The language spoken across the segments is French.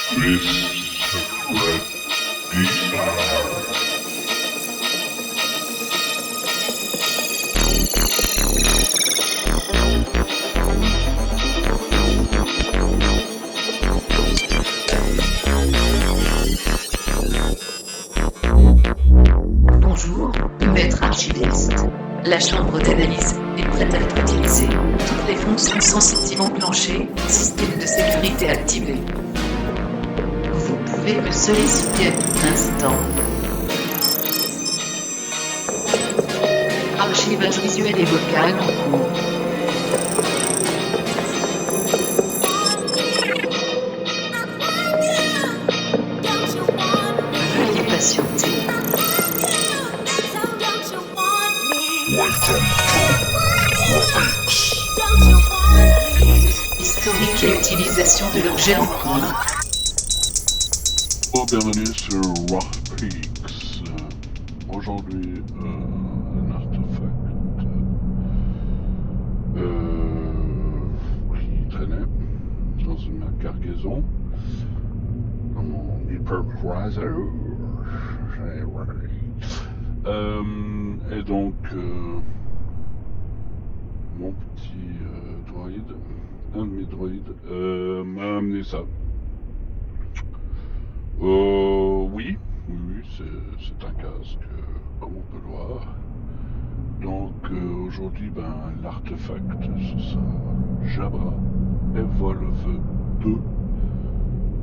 This secret desire. Bonjour, maître archiviste. La chambre d'analyse est prête à être utilisée. Toutes les fonctions sensitives enclenchées, système de sécurité activé. Vous pouvez me solliciter à tout instant. Archivage visuel et vocal en cours. Veuillez patienter. Welcome to Graphics. Historique et utilisation de l'objet en cours. Bienvenue sur Graphics. Aujourd'hui, un artefact qui traînait dans une cargaison dans mon hypervisor. Et donc, mon petit droïde, un de mes droïdes, m'a amené ça. Oui, c'est un casque, comme on peut le voir. Donc aujourd'hui, l'artefact, ce sera Jabra Evolve 2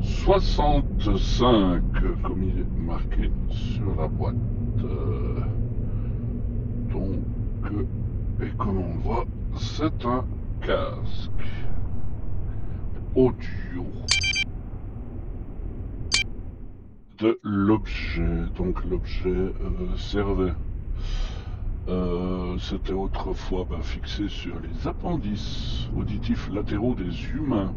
65, comme il est marqué sur la boîte. Et comme on le voit, c'est un casque audio de l'objet. Donc l'objet servait, c'était autrefois fixé sur les appendices auditifs latéraux des humains.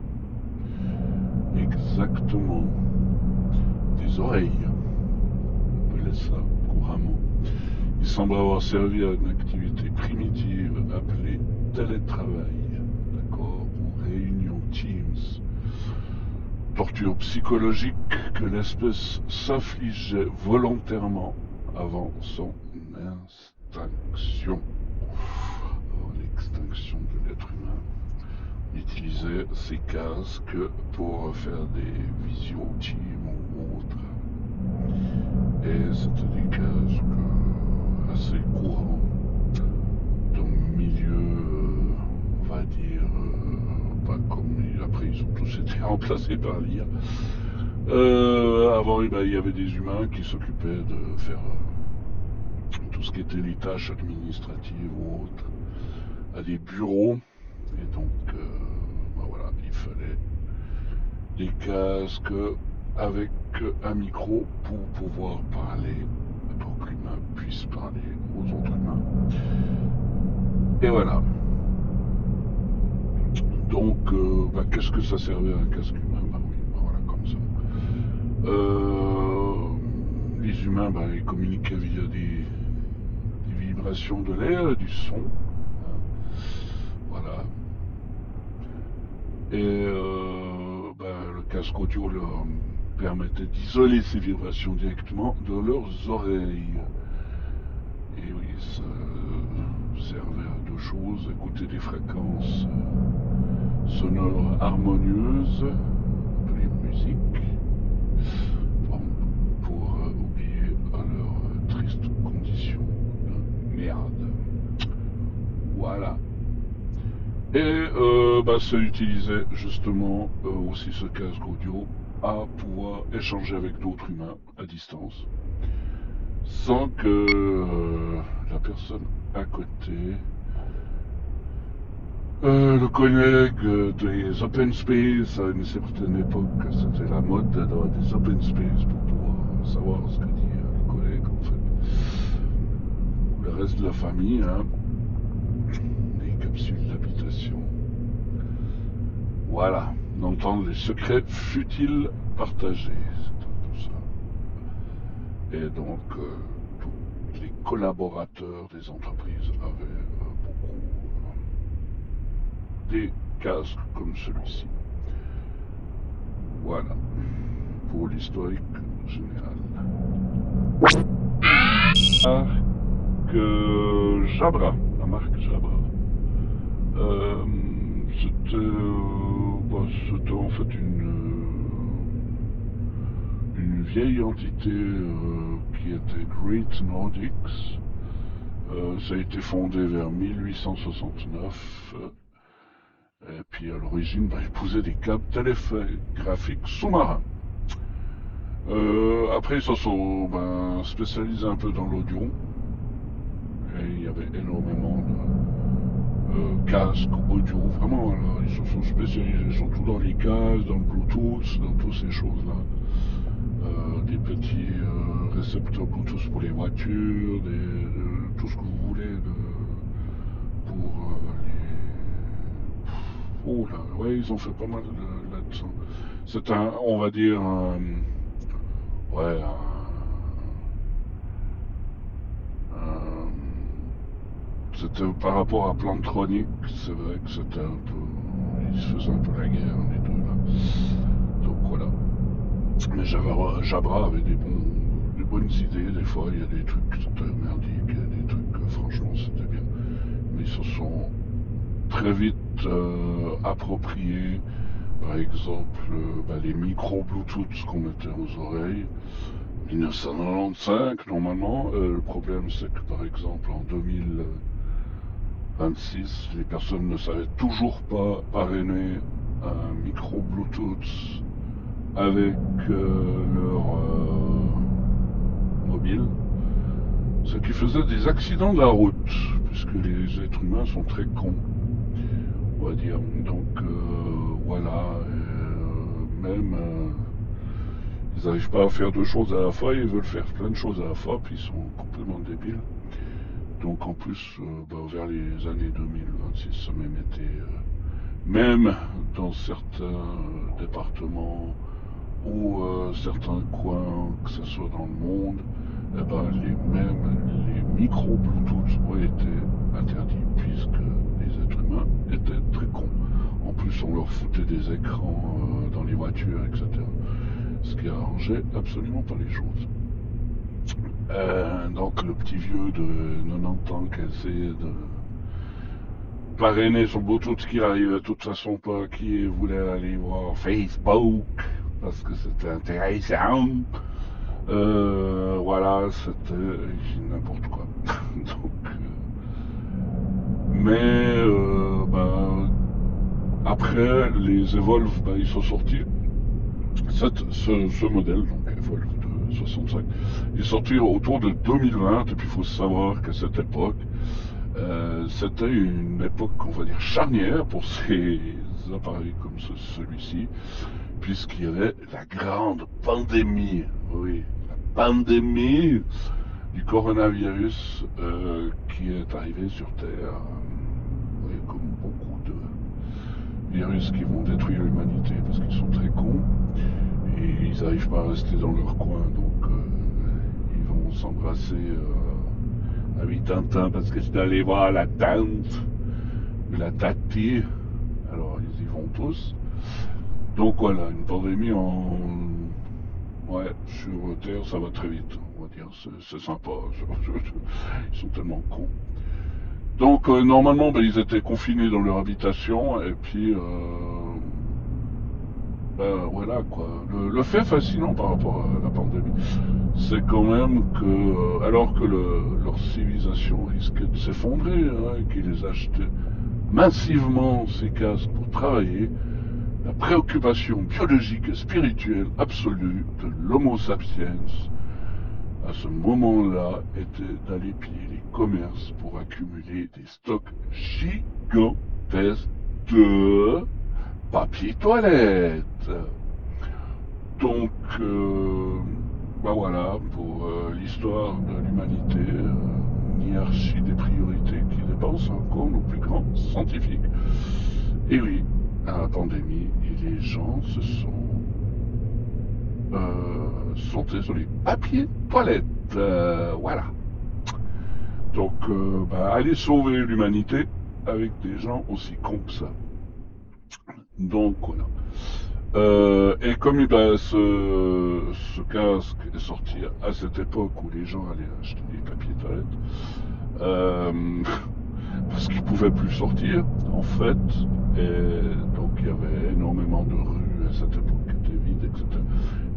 Exactement. Des oreilles. On appelait ça couramment. Il semble avoir servi à une activité primitive appelée télétravail, d'accord, ou réunion Teams. Torture psychologique que l'espèce s'affligeait volontairement avant son extinction. Avant l'extinction de l'être humain. On utilisait ces casques pour faire des visio Teams ou autres. Et c'était des casques assez courants dans le milieu, on va dire, pas comme après ils ont tous été remplacés par l'IA. Avant, il y avait des humains qui s'occupaient de faire tout ce qui était les tâches administratives ou autres à des bureaux. Et donc, voilà, il fallait des casques avec un micro pour pouvoir parler, pour que l'humain puisse parler aux autres humains. Et voilà. Donc, qu'est-ce que ça servait à un casque humain? Oui, voilà, comme ça. Les humains, ils communiquaient via des vibrations de l'air, du son. Voilà. Et le casque audio leur permettait d'isoler ces vibrations directement de leurs oreilles. Et oui, ça servait à deux choses, écouter des fréquences sonores harmonieuses, appelées musique, pour oublier leur triste condition de merde. Voilà. Et ça utilisait justement aussi ce casque audio à pouvoir échanger avec d'autres humains à distance sans que la personne à côté le collègue des open space. À une certaine époque, c'était la mode d'avoir des open space pour pouvoir savoir ce que dit le collègue en fait, ou le reste de la famille, hein. Des capsules d'habitation. Voilà, d'entendre les secrets futiles partagés, c'est tout ça. Et donc, tous les collaborateurs des entreprises avaient beaucoup des casques comme celui-ci. Voilà. pour l'historique général. Jabra, la marque Jabra. C'était en fait une vieille entité qui était Great Nordics. Ça a été fondé vers 1869. Et puis à l'origine, ils posaient des câbles télégraphiques sous-marins. Après, ils se sont spécialisés un peu dans l'audio. Et il y avait énormément de casques audio. Vraiment, là, ils se sont spécialisés surtout dans les casques, dans le Bluetooth, dans toutes ces choses-là. Des petits récepteurs Bluetooth pour les voitures, tout ce que vous voulez pour les... Oh là, ouais, ils ont fait pas mal là-dessus. C'est on va dire, c'était par rapport à Plantronic, c'est vrai que c'était un peu... Ils se faisaient un peu la guerre, les deux là. Donc voilà. Mais Jabra avait des bonnes idées, des fois il y a des trucs qui étaient merdiques, il y a des trucs, franchement c'était bien. Mais ils se sont très vite appropriés, par exemple, les micros Bluetooth qu'on mettait aux oreilles. 1995 normalement, le problème c'est que par exemple en 2026, les personnes ne savaient toujours pas parrainer un micro Bluetooth avec leur mobile, ce qui faisait des accidents de la route, puisque les êtres humains sont très cons, on va dire. Donc voilà, même ils n'arrivent pas à faire deux choses à la fois, ils veulent faire plein de choses à la fois, puis ils sont complètement débiles. Donc en plus, vers les années 2026, ça a même été, même dans certains départements ou certains coins, que ce soit dans le monde, les micros Bluetooth ont été interdits, puisque les êtres humains étaient très cons. En plus, on leur foutait des écrans dans les voitures, etc. Ce qui arrangeait absolument pas les choses. Donc le petit vieux de 90 ans qui essayait de parrainer son Bluetooth, qui arrivait de toute façon pas, qui voulait aller voir Facebook parce que c'était intéressant. Voilà, c'était n'importe quoi. Donc, après les Evolve, ils sont sortis. Ce modèle, donc Evolve de 65, est sorti autour de 2020. Et puis il faut savoir qu'à cette époque, c'était une époque, on va dire, charnière pour ces appareils comme celui-ci, puisqu'il y avait la grande pandémie, oui, la pandémie du coronavirus qui est arrivée sur Terre, oui, comme beaucoup de virus qui vont détruire l'humanité parce qu'ils sont très cons et ils n'arrivent pas à rester dans leur coin, donc ils vont s'embrasser à 8 parce que j'étais allé voir la tante de la tati, alors ils y vont tous. Donc voilà, une pandémie sur Terre, ça va très vite, on va dire, c'est sympa, ils sont tellement cons. Donc normalement, ils étaient confinés dans leur habitation, et puis voilà quoi. Le fait fascinant par rapport à la pandémie, c'est quand même que, alors que leur civilisation risquait de s'effondrer, qu'ils achetaient massivement ces casques pour travailler, la préoccupation biologique et spirituelle absolue de l'Homo sapiens à ce moment-là était d'aller piller les commerces pour accumuler des stocks gigantesques de papier toilette. Donc, voilà, pour l'histoire de l'humanité, une hiérarchie des priorités qui dépasse encore nos plus grands scientifiques. Et oui, à la pandémie, et les gens se sont sautés sur les papiers toilettes. Voilà. Donc, allez sauver l'humanité avec des gens aussi cons que ça. Donc, voilà. Et comme ce casque est sorti à cette époque où les gens allaient acheter des papiers toilettes, euh, parce qu'ils ne pouvaient plus sortir, en fait, et donc il y avait énormément de rues à cette époque qui étaient vides, etc.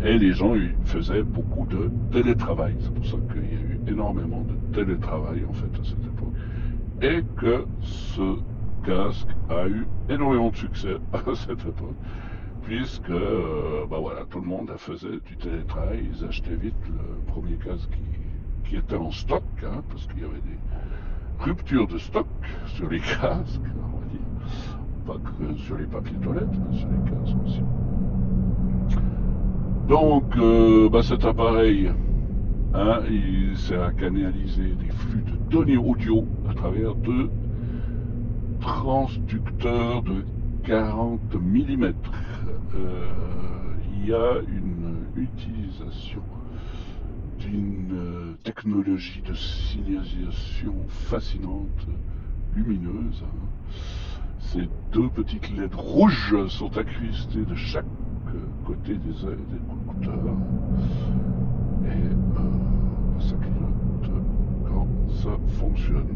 Et les gens faisaient beaucoup de télétravail. C'est pour ça qu'il y a eu énormément de télétravail, en fait, à cette époque. Et que ce casque a eu énormément de succès à cette époque, puisque voilà, tout le monde faisait du télétravail, ils achetaient vite le premier casque qui était en stock, hein, parce qu'il y avait des ruptures de stock sur les casques, on va dire, pas que sur les papiers toilettes, mais sur les casques aussi. Donc cet appareil, hein, il sert à canaliser des flux de données audio à travers deux transducteurs de 40 mm. Il y a une utilisation d'une technologie de signalisation fascinante, lumineuse. Hein. Ces deux petites LED rouges sont incrustées de chaque côté des écouteurs. Et ça clignote quand ça fonctionne.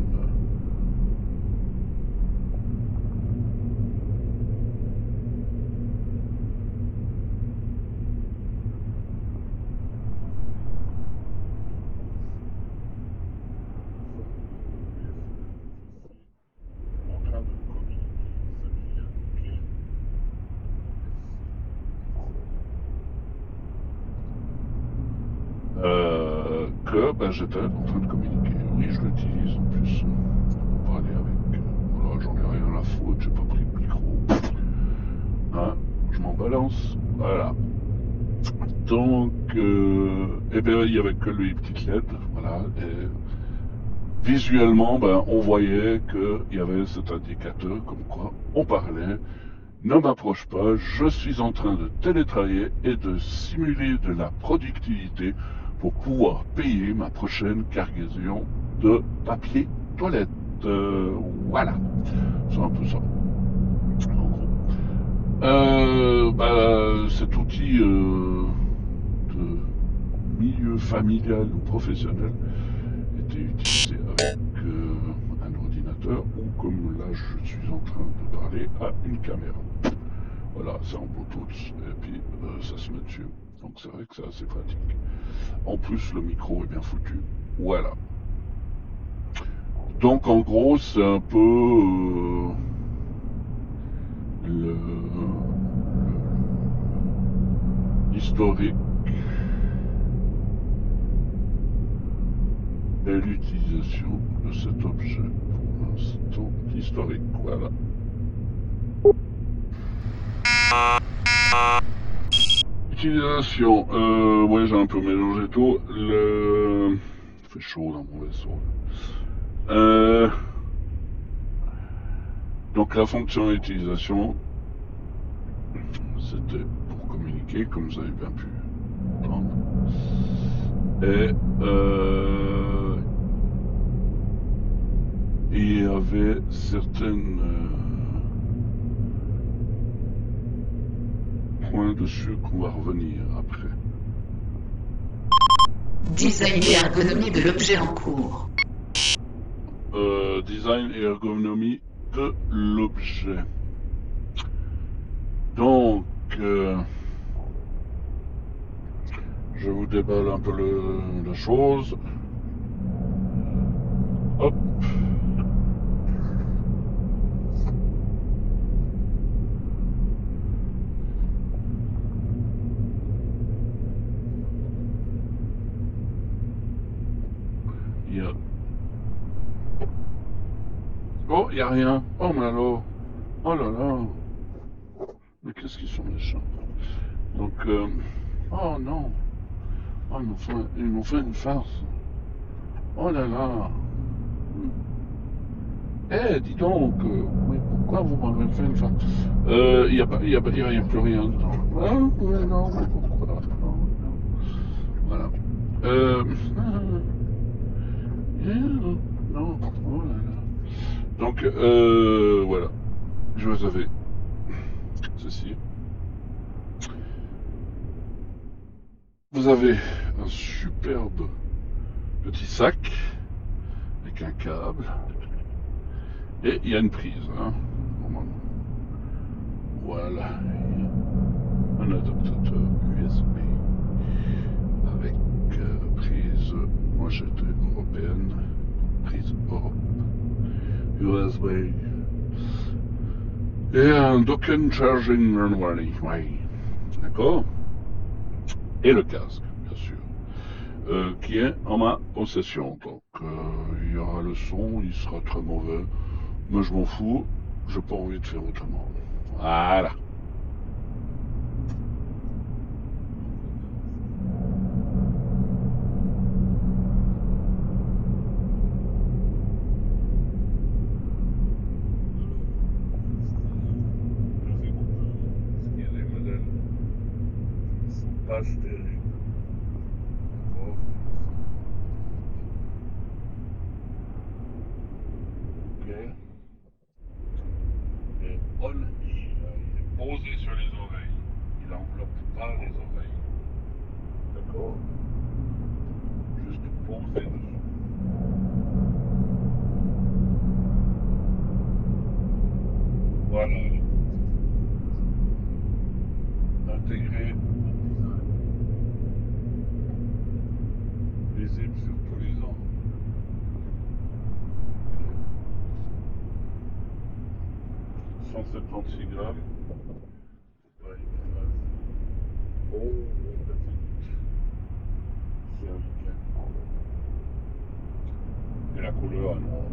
J'étais en train de communiquer. Oui, je l'utilise en plus pour parler avec. Voilà, j'en ai rien à foutre, j'ai pas pris le micro. Hein, je m'en balance. Voilà. Donc, il y avait que les petites LED. Voilà. Et visuellement, on voyait qu'il y avait cet indicateur comme quoi on parlait. Ne m'approche pas, je suis en train de télétravailler et de simuler de la productivité pour pouvoir payer ma prochaine cargaison de papier toilette. Voilà, c'est un peu ça. En gros. Cet outil de milieu familial ou professionnel était utilisé avec un ordinateur ou, comme là je suis en train de parler, à une caméra. Voilà, c'est en Bluetooth et puis ça se met dessus. Donc c'est vrai que c'est assez pratique. En plus, le micro est bien foutu. Voilà. Donc en gros, c'est un peu l'historique et l'utilisation de cet objet. Pour l'instant, historique. Voilà. Utilisation, ouais, j'ai un peu mélangé tout. Il fait chaud dans mon vaisseau. Donc la fonction d'utilisation, c'était pour communiquer, comme vous avez bien pu entendre. Et il y avait certaines points dessus qu'on va revenir après. Design et ergonomie de l'objet en cours. Design et ergonomie de l'objet. Donc, je vous déballe un peu la chose. Hop. Il y a... Oh, il n'y a rien. Oh, mais alors. Oh là là. Mais qu'est-ce qu'ils sont méchants. Donc, oh non. Oh, ils m'ont fait une farce. Oh là là. Eh, dis donc, mais pourquoi vous m'avez fait une farce? Il n'y a plus rien dedans. Ah, mais non, mais pourquoi? Non. Voilà. Non, oh là là. Donc, voilà. Je vous avais ceci. Vous avez un superbe petit sac avec un câble et il y a une prise, hein, normalement. Voilà, un adaptateur USB avec prise, moi j'étais européenne, prise Europe, USB et un Docken Charging Runway, oui, d'accord, et le casque, bien sûr. Qui est en ma possession. Donc il y aura le son, il sera très mauvais, mais je m'en fous, j'ai pas envie de faire autrement. Voilà. Il y a des modèles qui sont pas stériles. D'accord. Ok. Et on, il est posé sur les oreilles. Il enveloppe pas les oreilles. D'accord. Juste posé dessus. Voilà. Intégré visible sur tous les angles. 176 grammes. Faut pas écraser. Oh, petite cervicale. Et la couleur, non.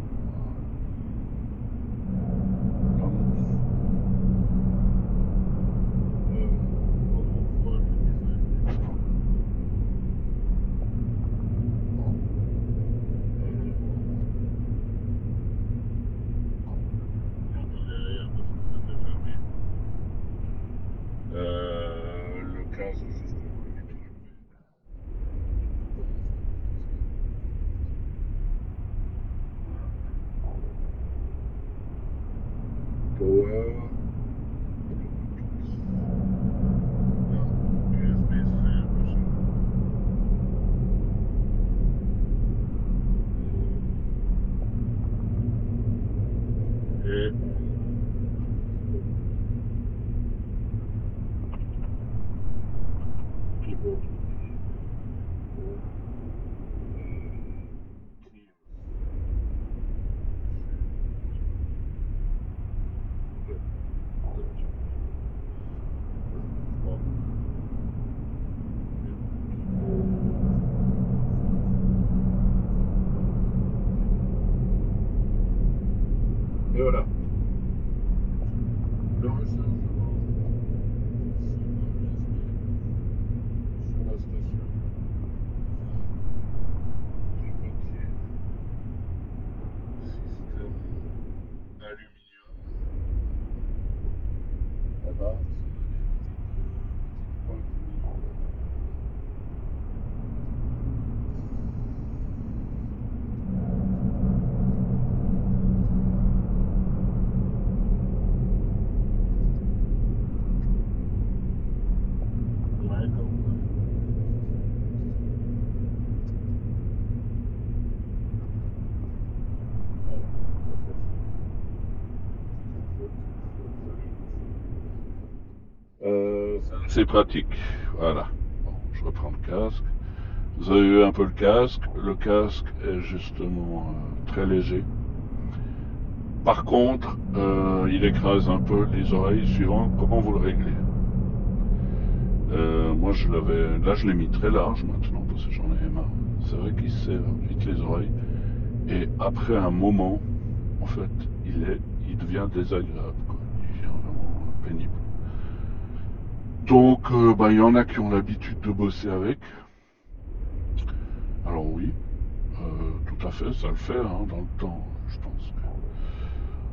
Le 15 justement, il est très élevé. Power. USB-C, et keyboard pour Teams. Et voilà. Le rechargement sur la station. Du papier. Système aluminium. Là-bas, c'est des petites pointes. Ouais, comme c'est pratique, voilà. Bon, je reprends le casque. Vous avez vu un peu le casque. Le casque est justement très léger. Par contre, il écrase un peu les oreilles suivant comment vous le réglez. Moi, là, je l'ai mis très large maintenant parce que j'en ai marre. C'est vrai qu'il serre vite les oreilles. Et après un moment, en fait, il devient désagréable, quoi. Il devient vraiment pénible. Donc, il y en a qui ont l'habitude de bosser avec. Alors oui, tout à fait, ça le fait hein, dans le temps, je pense.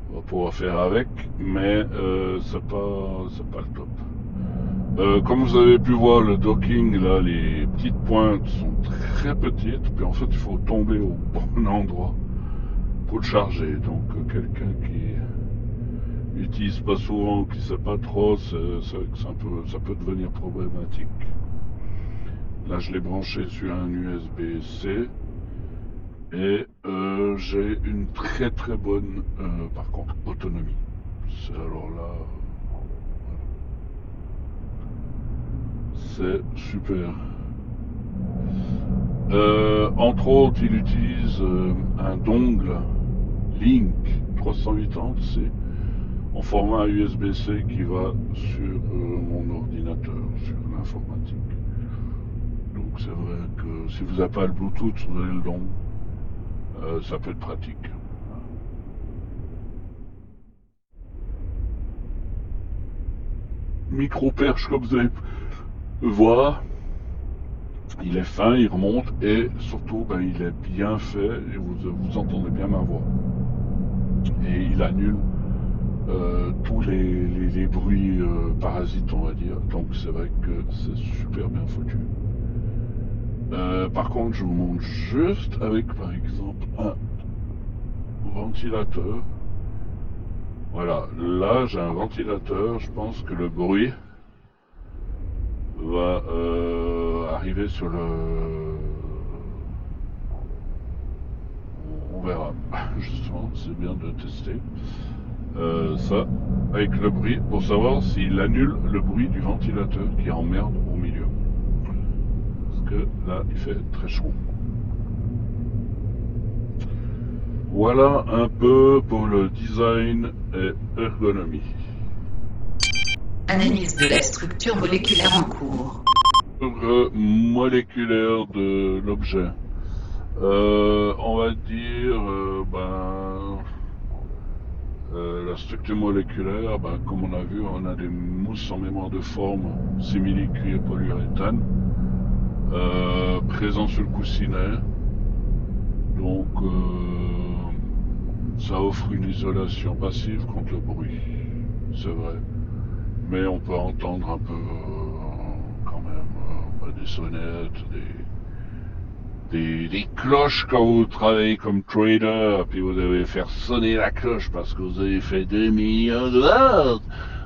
On va pouvoir faire avec, mais c'est pas le top. Comme vous avez pu voir, le docking, là, les petites pointes sont très petites, puis en fait, il faut tomber au bon endroit pour le charger. Donc, quelqu'un qui n'utilise pas souvent, qui ne sait pas trop, c'est vrai que ça peut devenir problématique. Là, je l'ai branché sur un USB-C. Et j'ai une très très bonne, par contre, autonomie. Alors là, c'est super. Entre autres, il utilise un dongle Link 380C en format USB-C qui va sur mon ordinateur, sur l'informatique. Donc c'est vrai que si vous n'avez pas le Bluetooth, vous avez le dongle. Ça peut être pratique. Micro-perche, comme vous allez voir, il est fin, il remonte et surtout il est bien fait et vous entendez bien ma voix. Et il annule tous les bruits parasites, on va dire. Donc c'est vrai que c'est super bien foutu. Par contre, je vous montre juste avec par exemple un ventilateur. Voilà, là j'ai un ventilateur, je pense que le bruit va arriver sur le... On verra, justement, c'est bien de tester ça avec le bruit pour savoir s'il annule le bruit du ventilateur qui emmerde au milieu. Parce que là, il fait très chaud. Voilà un peu pour le design et ergonomie. Analyse de la structure moléculaire en cours. Moléculaire de l'objet. On va dire, la structure moléculaire, comme on a vu, on a des mousses en mémoire de forme, simili-cuir polyuréthane, présents sur le coussinet. Donc, ça offre une isolation passive contre le bruit, c'est vrai. Mais on peut entendre un peu, quand même, des sonnettes, des cloches quand vous travaillez comme trader, puis vous devez faire sonner la cloche parce que vous avez fait 2 millions de ventes.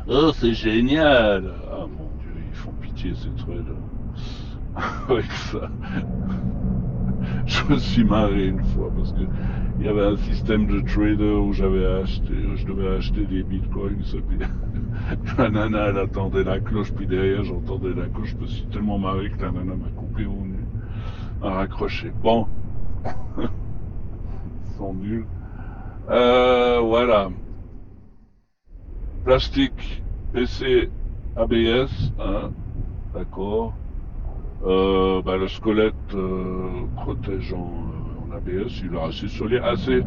Oh, c'est génial. Ah mon Dieu, ils font pitié ces traders. Avec ça. Je me suis marré une fois parce que il y avait un système de trader où je devais acheter des bitcoins. La nana, elle attendait la cloche, puis derrière, j'entendais la cloche. Je me suis tellement marré que la nana m'a coupé au nez, m'a raccroché. Bon, ils sont nuls. Voilà. Plastique, PC, ABS, hein, d'accord. Le squelette protégeant en ABS, il est assez solide, assez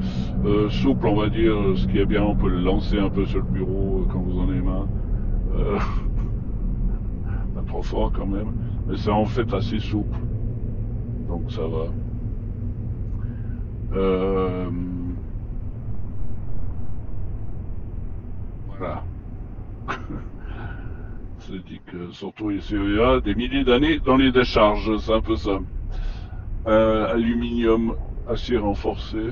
souple, on va dire. Ce qui est bien, on peut le lancer un peu sur le bureau quand vous en avez marre. Pas trop fort quand même, mais c'est en fait assez souple. Donc ça va. Voilà. C'est dit que surtout ici, il y a des milliers d'années dans les décharges, c'est un peu ça. Aluminium, acier renforcé,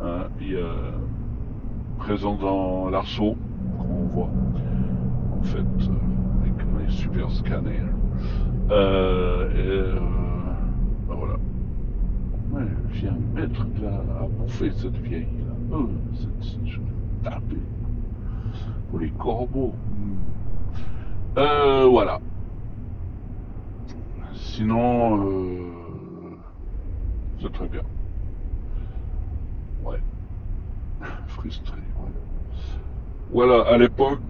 hein, il y a présent dans l'arceau, comme on voit, en fait, avec les super scanners. Voilà. Ouais, je viens mettre là à bouffer cette vieille là. Je vais taper pour les corbeaux. Voilà. Sinon, c'est très bien. Ouais. Frustré. Ouais. Voilà, à l'époque,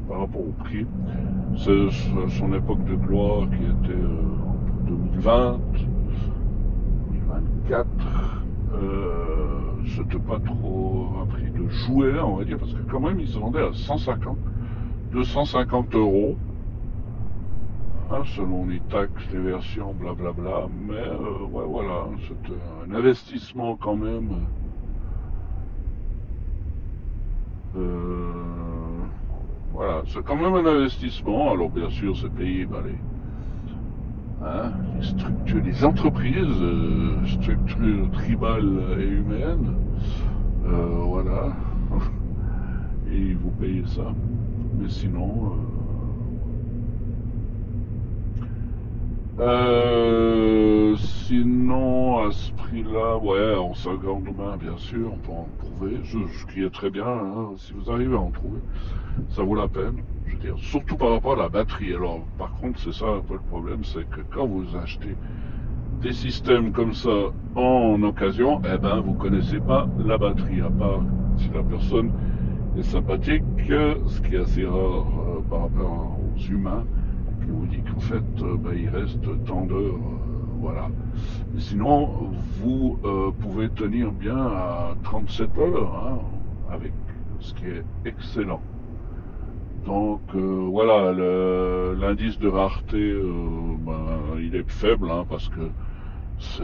par rapport au prix, c'est son époque de gloire qui était en 2020, 2024. C'était pas trop un prix de jouet, on va dire, parce que quand même, il se vendait à 250 euros. Hein, selon les taxes, les versions, blablabla. Mais ouais, voilà, c'est un investissement quand même. Voilà, c'est quand même un investissement. Alors bien sûr, c'est payé par les structures, les entreprises, structures tribales et humaines. Voilà. Et vous payez ça. Mais sinon... Sinon, à ce prix-là, ouais, en seconde main, bien sûr, on peut en trouver, ce qui est très bien, hein, si vous arrivez à en trouver, ça vaut la peine. Je veux dire, surtout par rapport à la batterie. Alors, par contre, c'est ça un peu le problème, c'est que quand vous achetez des systèmes comme ça en occasion, eh ben, vous connaissez pas la batterie, à part si la personne est sympathique, ce qui est assez rare par rapport aux humains, qui vous dit qu'en fait, ben, il reste tant d'heures, voilà. Mais sinon, vous pouvez tenir bien à 37 heures, hein, avec ce qui est excellent. Donc voilà, l'indice de rareté, ben, il est faible, hein, parce que ça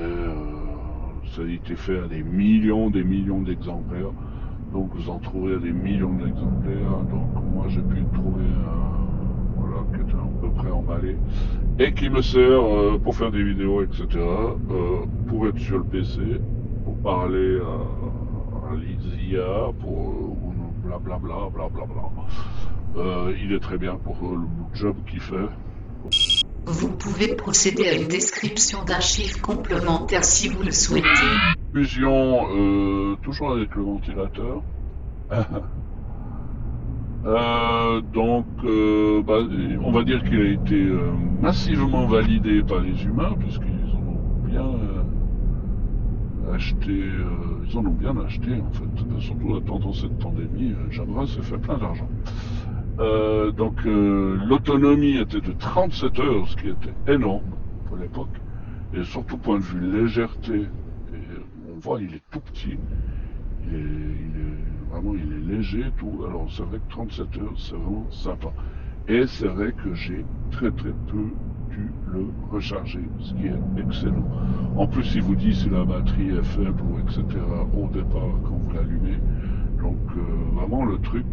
a été fait à des millions d'exemplaires. Donc vous en trouverez à des millions d'exemplaires. Donc moi j'ai pu trouver un, voilà, qui était à peu près emballé et qui me sert pour faire des vidéos, etc. Pour être sur le PC, pour parler à l'IA, pour blablabla, blablabla. Il est très bien pour le job qu'il fait. Vous pouvez procéder à une description d'un chiffre complémentaire si vous le souhaitez. Fusion, toujours avec le ventilateur. Donc, bah, on va dire qu'il a été massivement validé par les humains, puisqu'ils en ont bien acheté, ils en ont bien acheté en fait, surtout pendant cette pandémie. Jabra s'est fait plein d'argent. Donc, l'autonomie était de 37 heures, ce qui était énorme pour l'époque, et surtout point de vue légèreté. Et on voit, il est tout petit. Vraiment, il est léger et tout. Alors, c'est vrai que 37 heures, c'est vraiment sympa. Et c'est vrai que j'ai très peu dû le recharger, ce qui est excellent. En plus, il vous dit si la batterie est faible ou etc. au départ quand vous l'allumez. Donc, vraiment, le truc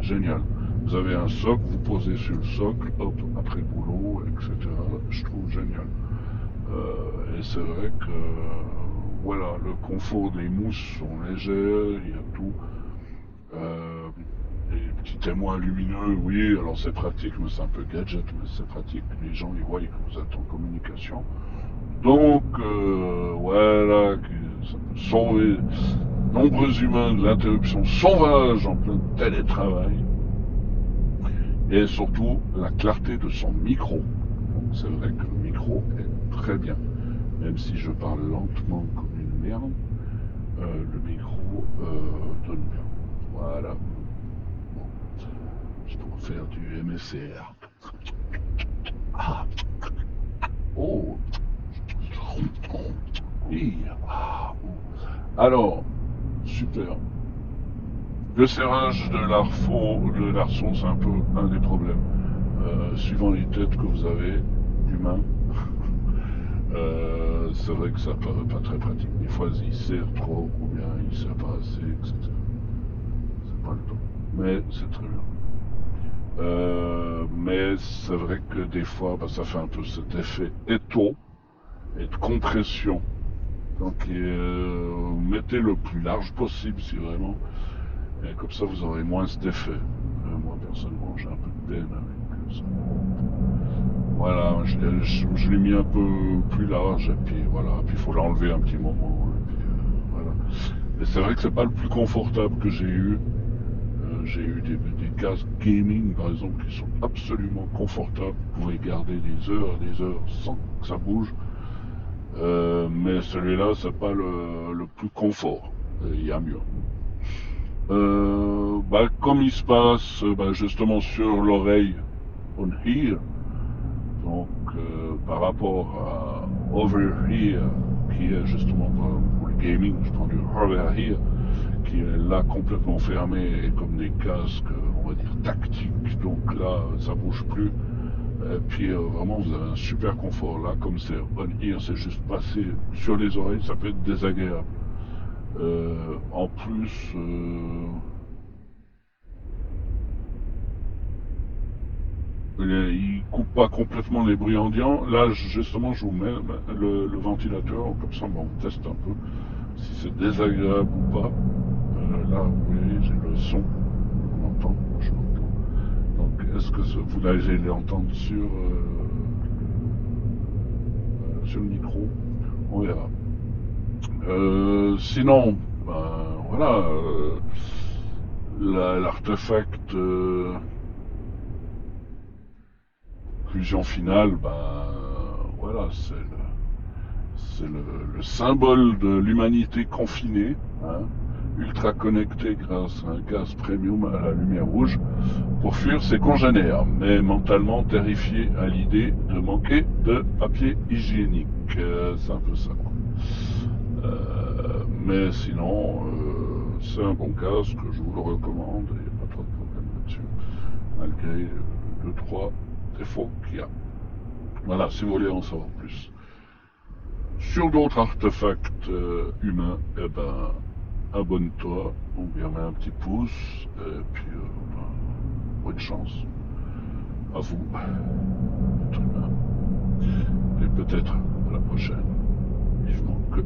génial. Vous avez un socle, vous posez sur le socle, hop, après le boulot, etc. Je trouve génial. Et c'est vrai que voilà, le confort des mousses sont légères, il y a tout. Les petits témoins lumineux, oui, alors c'est pratique, mais c'est un peu gadget, mais c'est pratique. Les gens ils voient que vous êtes en communication. Donc voilà, ça peut sauver nombreux humains de l'interruption sauvage en plein télétravail. Et surtout la clarté de son micro. Donc c'est vrai que le micro est très bien. Même si je parle lentement comme une merde, le micro donne bien. Voilà. Bon. Je pourrais faire du MSR. Ah. Oh. Oui. Ah. Alors, super. Le serrage de l'arçon, c'est un peu un des problèmes. Suivant les têtes que vous avez, d'humains, c'est vrai que ça paraît pas très pratique. Des fois, il serre trop, ou bien il serre pas assez, etc. C'est pas le temps. Mais c'est très bien. Mais c'est vrai que des fois, bah, ça fait un peu cet effet étau et de compression. Donc, mettez le plus large possible, si vraiment. Et comme ça, vous aurez moins cet effet. Moi, personnellement, j'ai un peu de peine avec ça. Voilà, je l'ai mis un peu plus large, et puis voilà, puis il faut l'enlever un petit moment, et puis voilà. Mais c'est vrai que c'est pas le plus confortable que j'ai eu. J'ai eu des casques gaming, par exemple, qui sont absolument confortables. Vous pouvez garder des heures et des heures sans que ça bouge. Mais celui-là, c'est pas le plus confort. Il y a mieux. Bah, comme il se passe bah, justement sur l'oreille on ear, donc par rapport à over here, qui est justement pour le gaming, je prends du over here, qui est là complètement fermé et comme des casques, on va dire tactiques, donc là ça bouge plus. Et puis vraiment vous avez un super confort. Là comme c'est on ear, c'est juste passer sur les oreilles, ça peut être désagréable. En plus, il coupe pas complètement les bruits ambiants. Là, justement, je vous mets le ventilateur, comme ça, on teste un peu si c'est désagréable ou pas. Là, vous voyez, j'ai le son, on entend, je l'entends. Donc, est-ce que vous allez l'entendre sur sur le micro. On verra. Sinon, voilà, l'artefact conclusion finale, voilà, c'est le symbole de l'humanité confinée, hein, ultra connectée grâce à un gaz premium à la lumière rouge pour fuir ses congénères, mais mentalement terrifié à l'idée de manquer de papier hygiénique. C'est un peu ça. Mais sinon, c'est un bon casque, je vous le recommande, il n'y a pas trop de problème là-dessus, malgré 2-3 défauts qu'il y a. Voilà, si vous voulez en savoir plus. Sur d'autres artefacts humains, abonne-toi, ou bien mets un petit pouce, et puis bonne chance à vous, être humain, et peut-être à la prochaine, vivement que...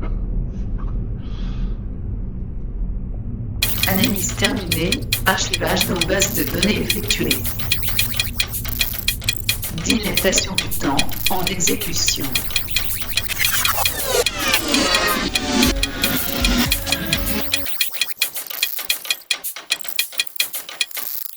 Analyse terminée, archivage dans base de données effectuée. Dilatation du temps en exécution.